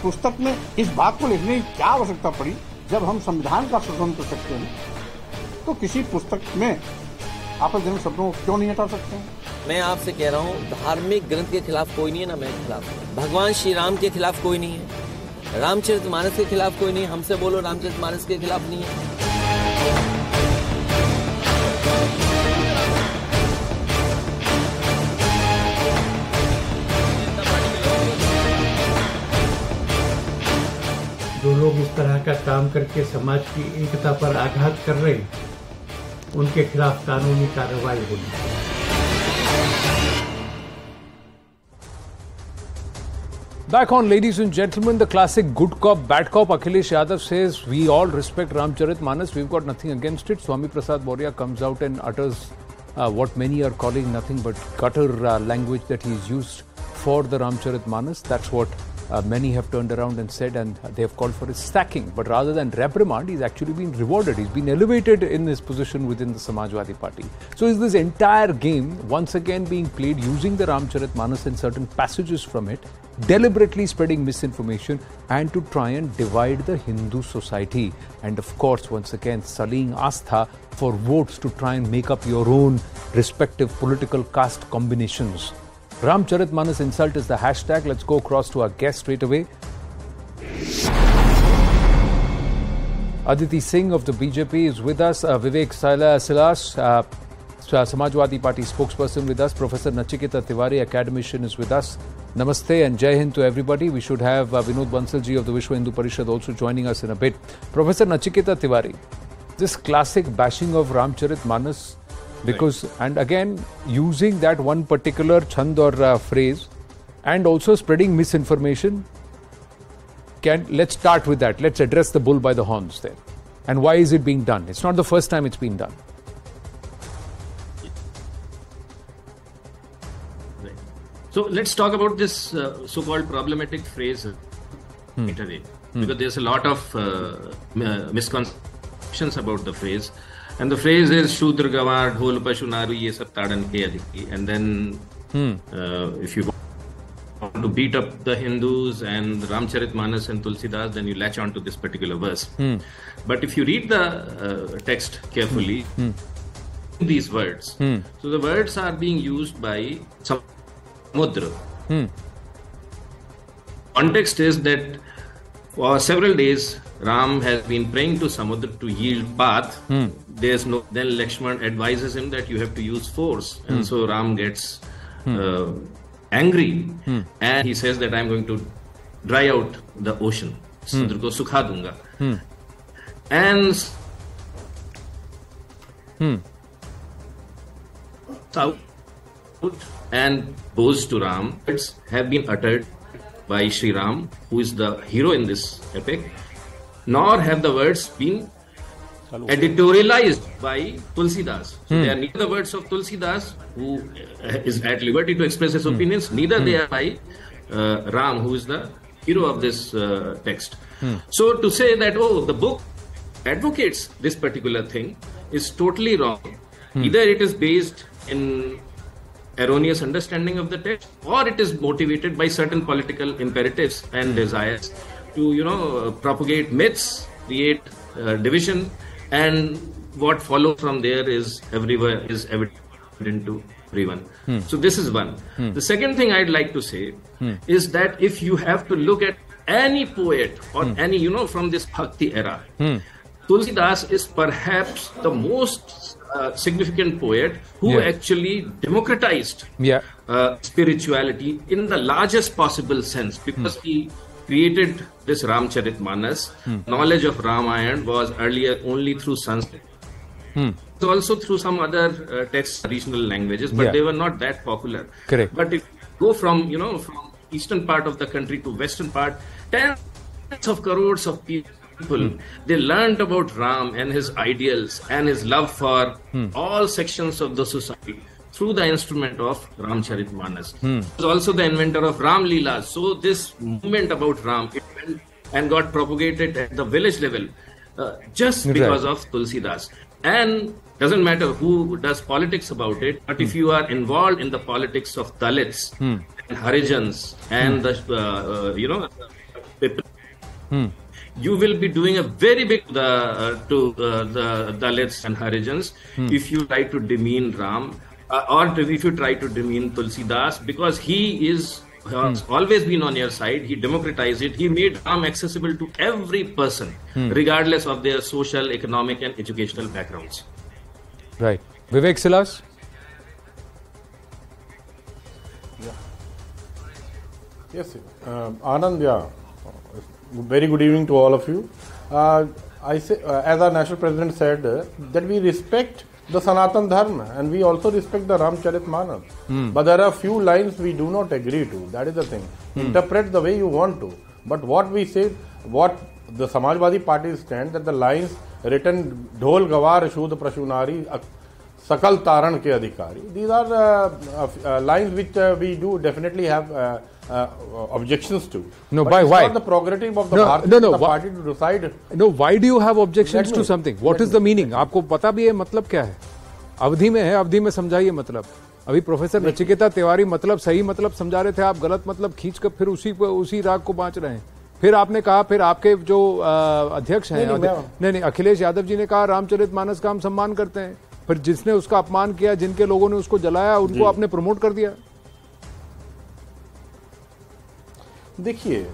पुस्तक में इस बात को लिखने की क्या आवश्यकता पड़ी? जब हम संविधान का संशोधन कर सकते हैं तो किसी पुस्तक में आपत्तिजनक शब्दों को क्यों नहीं हटा सकते हैं? मैं आपसे कह रहा हूँ, धार्मिक ग्रंथ के खिलाफ कोई नहीं है, ना मेरे खिलाफ। भगवान श्री राम के खिलाफ कोई नहीं है, रामचरितमानस के खिलाफ कोई नहीं है। हमसे बोलो रामचरितमानस के खिलाफ नहीं है। जो लोग इस तरह का काम करके समाज की एकता पर आघात कर रहे हैं, उनके खिलाफ कानूनी कार्रवाई होगी। Back on, ladies and gentlemen, the classic good cop, bad cop. Akhilesh Yadav says we all respect Ramcharitmanas. We've got nothing against it. Swami Prasad Maurya comes out and utters what many are calling nothing but gutter language that he's used for the Ramcharitmanas. That's what many have turned around and said, and they have called for his sacking. But rather than reprimand, he's actually been rewarded. He's been elevated in his position within the Samajwadi Party. So is this entire game once again being played using the Ramcharitmanas and certain passages from it, deliberately spreading misinformation and to try and divide the Hindu society, and of course once again sullying Astha for votes to try and make up your own respective political caste combinations. Ramcharitmanas insult is the hashtag. Let's go across to our guest straight away. Aditi Singh of the BJP is with us. Vivek Silas, Samajwadi Party spokesperson with us. Professor Nachiketa Tiwari, academician, is with us. Namaste and Jai Hind to everybody. We should have Vinod Bansalji of the Vishwa Hindu Parishad also joining us in a bit. Professor Nachiketa Tiwari, this classic bashing of Ramcharitmanas, because, and again, using that one particular chand or phrase and also spreading misinformation. Let's start with that. Let's address the bull by the horns there. And why is it being done? It's not the first time it's been done. Right. So let's talk about this so-called problematic phrase because there's a lot of misconceptions about the phrase. And the phrase is Shudra Gawar, Dhol Pashu Naru, ye sab tadan ke adiki. And then if you want to beat up the Hindus and Ramcharitmanas and Tulsidas, then you latch on to this particular verse. But if you read the text carefully, these words, so the words are being used by Samudra. Context is that for several days, Ram has been praying to Samudra to yield path. There's no. Then Lakshman advises him that you have to use force, and so Ram gets angry, and he says that I'm going to dry out the ocean. Samudra ko sukha dunga. And south and goes to Ram. Words have been uttered by Sri Ram, who is the hero in this epic, nor have the words been editorialized by Tulsidas. So they are neither the words of Tulsidas, who is at liberty to express his opinions, neither they are by Ram, who is the hero of this text. So to say that, oh, the book advocates this particular thing is totally wrong. Either it is based in erroneous understanding of the text, or it is motivated by certain political imperatives and desires to, propagate myths, create division, and what follows from there is everywhere is evident to everyone. So this is one. The second thing I'd like to say is that if you have to look at any poet or any, from this Bhakti era, Tulsidas is perhaps the most significant poet who actually democratized spirituality in the largest possible sense, because he created this Ramcharitmanas. Knowledge of Ramayana was earlier only through Sanskrit. So also through some other texts, regional languages, but they were not that popular. Correct. But if you go from, from eastern part of the country to western part, tens of crores of people, they learned about Ram and his ideals and his love for all sections of the society through the instrument of Ramcharitmanas. He was also the inventor of Ram Leela. So this movement about Ram, it went and got propagated at the village level just because of Tulsidas. And doesn't matter who does politics about it, but if you are involved in the politics of Dalits and Harijans and the you will be doing a very big to the Dalits and Harijans if you try to demean Ram or if you try to demean Tulsidas, because he is has always been on your side. He democratized it. He made Ram accessible to every person, regardless of their social, economic, and educational backgrounds. Right. Vivek Silas? Yes, Anand, very good evening to all of you. I say, as our national president said, that we respect the Sanatan Dharma and we also respect the Ramcharitmanas. But there are few lines we do not agree to. That is the thing. Interpret the way you want to. But what we say, what the Samajwadi Party stand, that the lines written Dhol Gawar Shudh Prashunari Sakal Taran Ke Adhikari. These are lines which we do definitely have objections to. No, but by it's why? not the prerogative of the Bharatiya Party to decide. No, why do you have objections to something? What is the meaning? आपको पता भी है मतलब क्या है? अवधि में है, अवधि में समझाइए मतलब. अभी प्रोफेसर नचिकेता तिवारी मतलब सही मतलब समझा रहे थे, आप गलत मतलब खींच कर फिर उसी राग को बांच रहे हैं. फिर आपने कहा, फिर आपके जो अध्यक्ष हैं, नहीं अखिलेश यादव जी ने कहा रामचरितमानस का हम सम्मान करते हैं. फिर जिसने उसका अपमान किया, जिनके लोगों ने उसको जलाया, उनको आपने प्रमोट कर दिया. देखिए,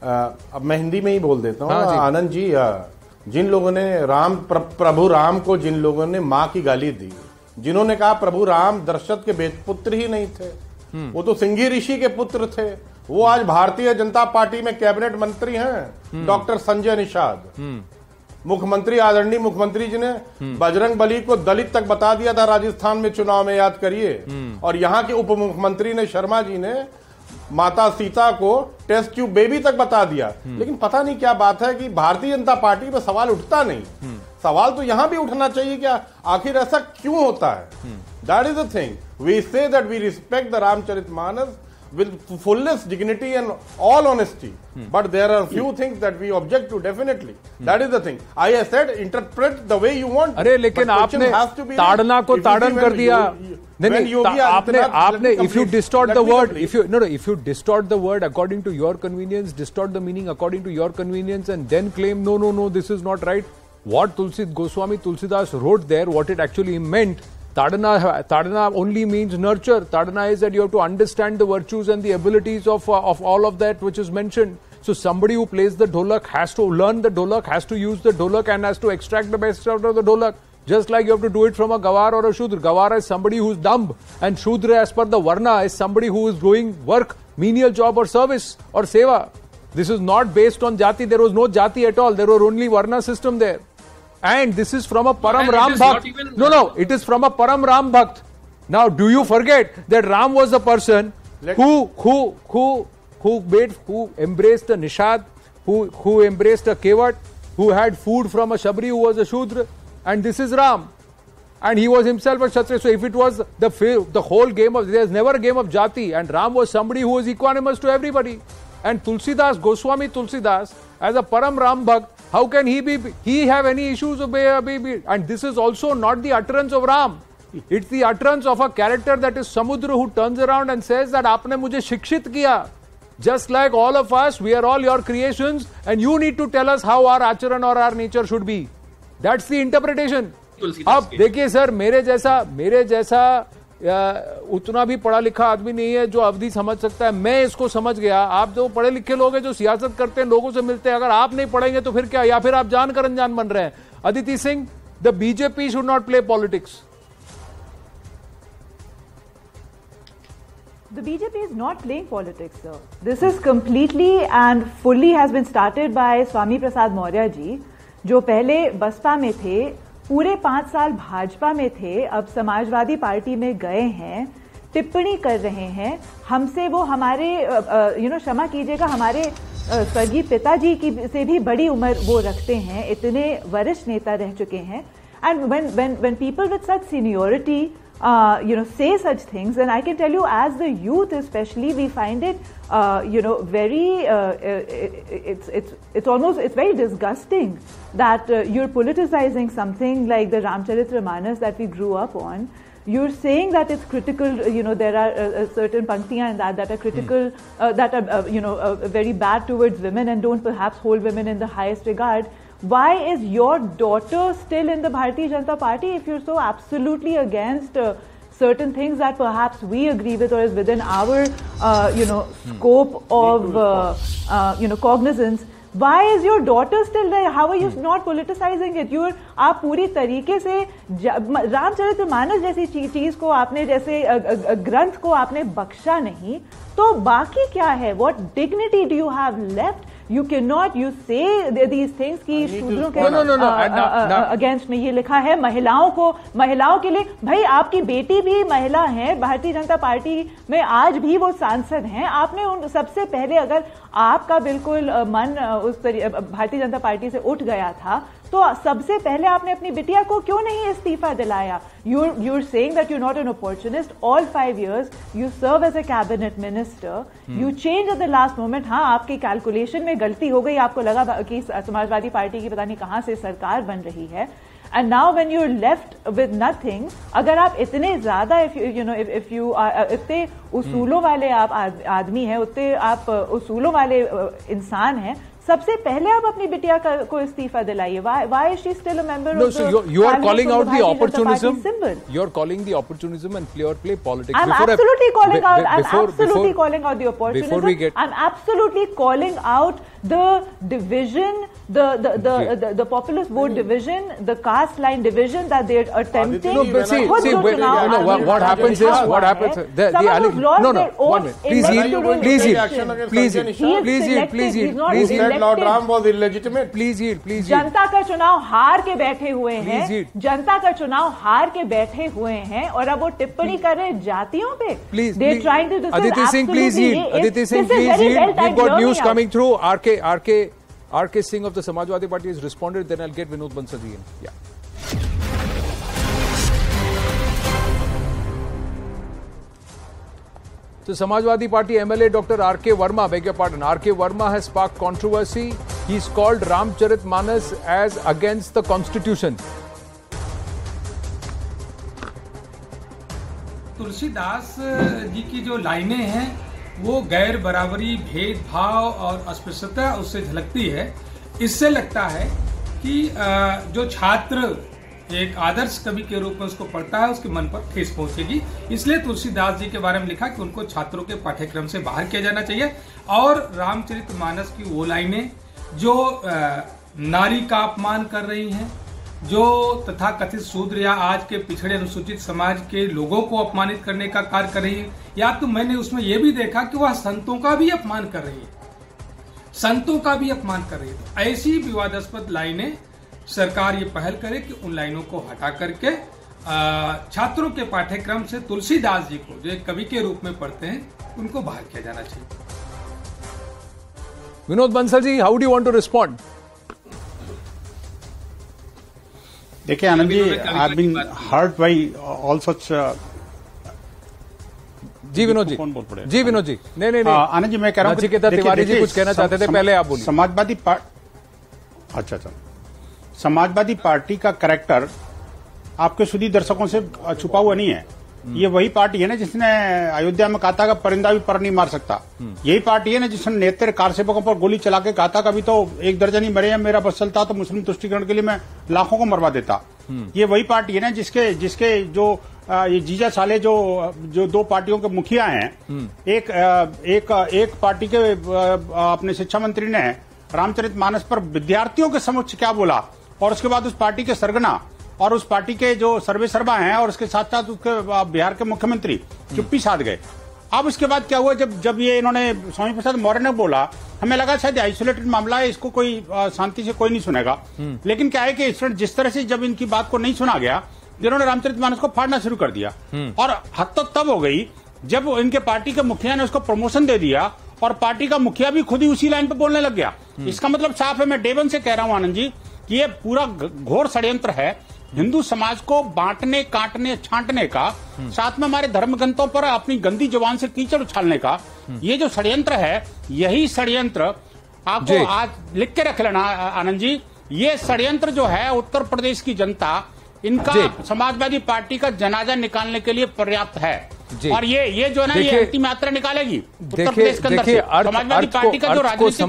अब मैं हिंदी में ही बोल देता हूँ. आनंद जी, जिन लोगों ने प्रभु राम को जिन लोगों ने माँ की गाली दी, जिन्होंने कहा प्रभु राम दशरथ के पुत्र ही नहीं थे, वो तो सिंघी ऋषि के पुत्र थे, वो आज भारतीय जनता पार्टी में कैबिनेट मंत्री हैं. डॉक्टर संजय निषाद, मुख्यमंत्री, आदरणीय मुख्यमंत्री जी ने बजरंग बली को दलित तक बता दिया था राजस्थान में चुनाव में, याद करिए. और यहाँ के उप मुख्यमंत्री ने, शर्मा जी ने, माता सीता को टेस्ट ट्यूब बेबी तक बता दिया. लेकिन पता नहीं क्या बात है कि भारतीय जनता पार्टी पे सवाल उठता नहीं. सवाल तो यहां भी उठना चाहिए, क्या आखिर ऐसा क्यों होता है? That is the thing. We say that we respect the Ramcharitmanas with fullest dignity and all honesty, but there are few things that we object to, definitely. That is the thing. I said interpret the way you want. अरे लेकिन आपने ताड़ना को ताड़न कर दिया. नहीं, आपने if you distort the word, if you distort the word according to your convenience, distort the meaning according to your convenience, and then claim no, this is not right. What Goswami Tulsidas wrote there, what it actually meant. Tadana only means nurture. Tadana is that you have to understand the virtues and the abilities of all of that which is mentioned. So somebody who plays the dholak has to learn the dholak, has to use the dholak, and has to extract the best out of the dholak. Just like you have to do it from a Gawar or a Shudra. Gawar is somebody who is dumb, and Shudra, as per the Varna, is somebody who is doing work, menial job or service or seva. This is not based on jati. There was no jati at all. There were only Varna system there. And this is from a Param Ram Bhakt. No, it is from a Param Ram Bhakt. Now, do you forget that Ram was the person who embraced a Nishad, who embraced a Kevat, who had food from a Shabri who was a Shudra, and this is Ram. And he was himself a Kshatriya. So if it was the whole game of, there's never a game of Jati, and Ram was somebody who was equanimous to everybody. And Tulsidas, Goswami Tulsidas, as a Param Ram Bhakt, how can he have any issues of baby? And this is also not the utterance of Ram. It's the utterance of a character that is Samudra, who turns around and says that aapne mujhe shikshit kiya. Just like all of us, we are all your creations, and you need to tell us how our acharan or our nature should be. That's the interpretation. अब देखिए sir, मेरे जैसा उतना भी पढ़ा लिखा आदमी नहीं है जो अवधि समझ सकता है. मैं इसको समझ गया. आप जो पढ़े लिखे लोग हैं, जो सियासत करते हैं, लोगों से मिलते हैं, अगर आप नहीं पढ़ेंगे तो फिर क्या? या फिर आप जानकर अनजान बन रहे हैं. Aditi Singh, the BJP should not play politics. The BJP is not playing politics, sir. This is completely and fully has been started by Swami Prasad Maurya ji, जो पहले बसपा में थे, पूरे 5 साल भाजपा में थे, अब समाजवादी पार्टी में गए हैं, टिप्पणी कर रहे हैं. हमसे वो हमारे क्षमा कीजिएगा, हमारे स्वर्गीय पिताजी की से भी बड़ी उम्र वो रखते हैं, इतने वरिष्ठ नेता रह चुके हैं. And when people with such seniority say such things, and I can tell you, as the youth especially, we find it very it's very disgusting that you're politicizing something like the Ramcharitmanas that we grew up on. you're saying that it's critical, there are certain panktiyan in that are critical, that are, very bad towards women and don't perhaps hold women in the highest regard. Why is your daughter still in the Bharatiya Janata Party if you're so absolutely against certain things that perhaps we agree with or is within our, scope of, cognizance? Why is your daughter still there? How are you not politicizing it? आप पूरी तरीके से रामचरितमानस जैसी चीज को आपने जैसे ग्रंथ को आपने बख्शा नहीं, तो बाकी क्या है? What dignity do you have left? You cannot, you say these things कि शूद्रों के अगेंस्ट में ये लिखा है, महिलाओं के लिए। भाई आपकी बेटी भी महिला है, भारतीय जनता पार्टी में आज भी वो सांसद हैं। आपने उन सबसे पहले, अगर आपका बिल्कुल मन उस भारतीय जनता पार्टी से उठ गया था, तो सबसे पहले आपने अपनी बिटिया को क्यों नहीं इस्तीफा दिलाया? You're saying that you're not an opportunist. All 5 years you serve as a cabinet minister. You change at the last moment. हाँ, आपकी कैलकुलेशन में गलती हो गई, आपको लगा कि समाजवादी पार्टी की पता नहीं कहां से सरकार बन रही है। And now when you're left with nothing, अगर आप इतने ज्यादा if you इतने उसूलों वाले आप आदमी हैं, उतने आप उसूलों वाले इंसान हैं, सबसे पहले आप अपनी बिटिया को इस्तीफा दिलाइए। Why is she still a member of the so you are calling out the opportunism. You are calling the opportunism and play politics. I'm absolutely calling out. I'm absolutely calling out the opportunism. I'm absolutely calling out the division, the populist vote division, the caste line division that they're attempting. No, but see, what happens is, what happens? One minute. Please yield. Lord Ram was illegitimate. Please yield. जनता का चुनाव हार के बैठे हुए हैं, जनता का चुनाव हार के बैठे हुए हैं, और अब वो टिप्पणी कर रहे हैं जातियों पे। They're trying to. Aditi Singh, please yield. Aditi Singh, please yield. We've got news coming through. RK Singh of the Samajwadi Party has responded. Then I'll get Vinod Bansal in. Yeah. So Samajwadi Party MLA Dr. R.K. Verma, beg your pardon, R.K. Verma has sparked controversy. He's called Ramcharitmanas as against the constitution. Tulsidas ji की जो लाइनें हैं वो गैर बराबरी, भेदभाव और अस्पृश्यता उससे झलकती है। इससे लगता है कि जो छात्र एक आदर्श कवि के रूप में उसको पढ़ता है, उसके मन पर ठेस पहुंचेगी। इसलिए तुलसीदास जी के बारे में लिखा कि उनको छात्रों के पाठ्यक्रम से बाहर किया जाना चाहिए। और रामचरितमानस की वो लाइनें जो नारी का अपमान कर रही हैं, जो तथाकथित शूद्र या आज के पिछड़े अनुसूचित समाज के लोगों को अपमानित करने का कार्य कर रही है, या तो मैंने उसमें यह भी देखा कि वह संतों का भी अपमान कर रही है, संतों का भी अपमान कर रही है। तो ऐसी विवादास्पद लाइनें सरकार ये पहल करे कि उन लाइनों को हटा करके छात्रों के पाठ्यक्रम से तुलसीदास जी को, जो एक कवि के रूप में पढ़ते हैं, उनको बाहर किया जाना चाहिए। Vinod Bansal ji, how do you want to respond? देखिए Anand ji, I have been hurt by all such. जी विनोद जी, कौन बोल पड़े? जी विनोद जी, नहीं आनंद जी, मैं कह रहा हूं नचिकेता तिवारी जी कुछ कहना चाहते थे, पहले आप बोलिए। समाजवादी अच्छा समाजवादी पार्टी का कैरेक्टर आपके सुधी दर्शकों से छुपा हुआ नहीं है। ये वही पार्टी है ना जिसने अयोध्या में कहा था कि परिंदा भी पर नहीं मार सकता। यही पार्टी है ना जिसने नेत्र कार सेवकों पर गोली चला के कहा था कभी तो 1 दर्जन ही मरे हैं, मेरा बस चलता तो मुस्लिम तुष्टिकरण के लिए मैं लाखों को मरवा देता। ये वही पार्टी है ना जिसके जो ये जीजा साले जो 2 पार्टियों के मुखिया हैं, एक पार्टी के अपने शिक्षा मंत्री ने रामचरितमानस पर विद्यार्थियों के समक्ष क्या बोला, और उसके बाद उस पार्टी के सरगना और उस पार्टी के जो सर्वे सर्वा हैं और उसके साथ साथ उसके बिहार के मुख्यमंत्री चुप्पी साध गए। अब उसके बाद क्या हुआ, जब ये इन्होंने स्वामी प्रसाद मौर्य ने बोला, हमें लगा शायद आइसोलेटेड मामला है, इसको कोई शांति से कोई नहीं सुनेगा। लेकिन क्या है कि जिस तरह से जब इनकी बात को नहीं सुना गया, इन्होंने रामचरितमानस को फाड़ना शुरू कर दिया। और हद तो तब हो गई जब इनके पार्टी के मुखिया ने उसको प्रमोशन दे दिया और पार्टी का मुखिया भी खुद ही उसी लाइन पर बोलने लग गया। इसका मतलब साफ है, मैं डे वन से कह रहा हूं आनंद जी कि ये पूरा घोर षड्यंत्र है हिंदू समाज को बांटने, काटने, छांटने का, साथ में हमारे धर्म ग्रंथों पर अपनी गंदी जुबान से कीचड़ उछालने का। ये जो षड्यंत्र है, यही षड्यंत्र आपको आज लिख के रख लेना आनंद जी, ये षड्यंत्र जो है उत्तर प्रदेश की जनता इनका समाजवादी पार्टी का जनाजा निकालने के लिए पर्याप्त है। और ये जो है ना, ये अंतिम यात्रा निकालेगी उत्तर प्रदेश के अंदर से। समाजवादी पार्टी का जो राजनीतिक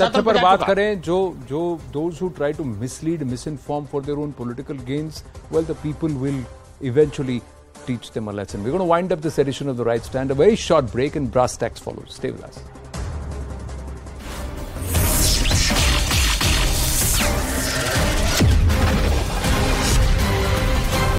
तथ्य पर बात करें, जो those who try to mislead, misinform for their own political gains, well, the people will eventually teach them a lesson. We're going to wind up this edition of The Right Stand. A very short break and brass tacks follows. Stay with us.